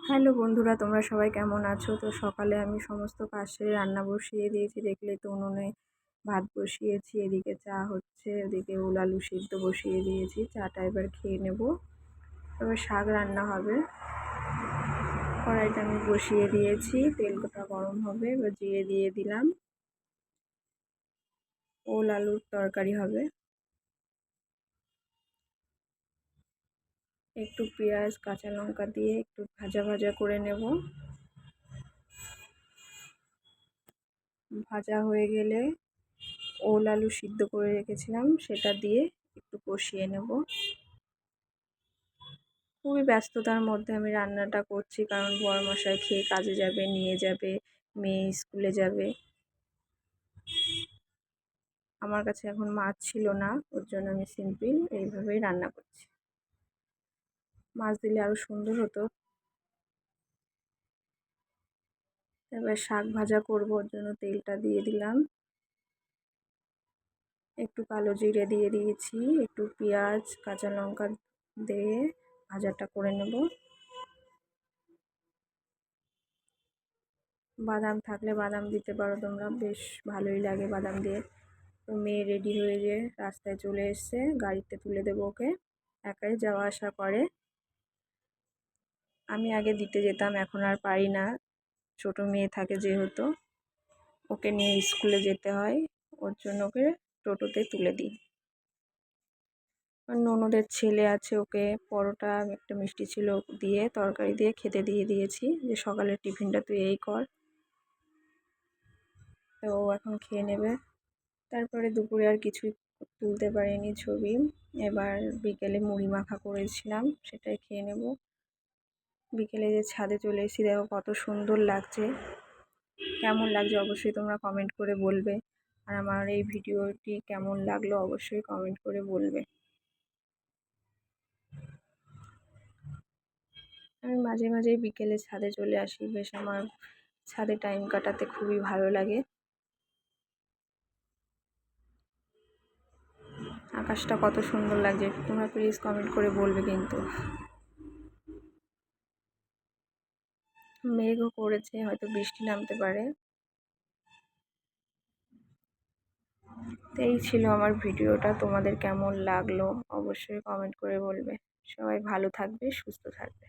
Hello বন্ধুরা, তোমরা সবাই কেমন আছো? তো সকালে আমি সমস্ত কাজ সেরে রান্না বসিয়ে দিয়েছি। দেখলেই তো উনুনে ভাত বসিয়েছি, এদিকে চা হচ্ছে, ওদিকে ওল আলু সিদ্ধ বসিয়ে দিয়েছি। চাটা এবার খেয়ে নেব। এবার শাক রান্না হবে। কড়াইটা আমি বসিয়ে দিয়েছি, তেলটা গরম হবে, এবার জিরে দিয়ে দিলাম। ওল আলুর তরকারি হবে। একটু পেঁয়াজ কাঁচা লঙ্কা দিয়ে একটু ভাজা ভাজা করে নেব। ভাজা হয়ে গেলে ওল আলু সিদ্ধ করে রেখেছিলাম সেটা দিয়ে একটু কষিয়ে নেব। খুবই ব্যস্ততার মধ্যে আমি রান্নাটা করছি, কারণ বরমশাই খেয়ে কাজে যাবে, নিয়ে যাবে, মেয়ে স্কুলে যাবে। আমার কাছে এখন মাছ ছিল না, ওর জন্য আমি সিম্পল এইভাবেই রান্না করছি। মাছ দিলে আরও সুন্দর হতো। এবার শাক ভাজা করব, ওর জন্য তেলটা দিয়ে দিলাম। একটু কালো জিরে দিয়ে দিয়েছি, একটু পেঁয়াজ কাঁচা লঙ্কা দিয়ে ভাজাটা করে নেব। বাদাম থাকলে বাদাম দিতে পারো তোমরা, বেশ ভালোই লাগে বাদাম দিয়ে। তো মেয়ে রেডি হয়ে গিয়ে রাস্তায় চলে এসছে, গাড়িতে তুলে দেবো ওকে। একাই যাওয়া আসা করে। আমি আগে দিতে যেতাম, এখন আর পারি না, ছোট মেয়ে থাকে যেহেতু, ওকে নিয়ে স্কুলে যেতে হয়, ওর জন্য ওকে টোটোতে তুলে দিই। আর ননদের ছেলে আছে, ওকে পরোটা একটা মিষ্টি ছিল দিয়ে তরকারি দিয়ে খেতে দিয়ে দিয়েছি, যে সকালের টিফিনটা তুই এই কর। তো ও এখন খেয়ে নেবে। তারপরে দুপুরে আর কিছুই তুলতে পারিনি ছবি। এবার বিকেলে মুড়ি মাখা করেছিলাম, সেটাই খেয়ে নেব। বিকেলে যে ছাদে চলে এসেছি, দেখো কত সুন্দর লাগছে। কেমন লাগছে অবশ্যই তোমরা কমেন্ট করে বলবে। আর আমার এই ভিডিওটি কেমন লাগলো অবশ্যই কমেন্ট করে বলবে। আমি মাঝে মাঝে বিকেলে ছাদে চলে আসি, বেশ আমার ছাদে টাইম কাটাতে খুবই ভালো লাগে। আকাশটা কত সুন্দর লাগছে, তোমরা প্লিজ কমেন্ট করে বলবে কিন্তু। মেঘও করেছে, হয়তো বৃষ্টি নামতে পারে। তো এই ছিল আমার ভিডিওটা, তোমাদের কেমন লাগলো অবশ্যই কমেন্ট করে বলবে। সবাই ভালো থাকবে, সুস্থ থাকবে।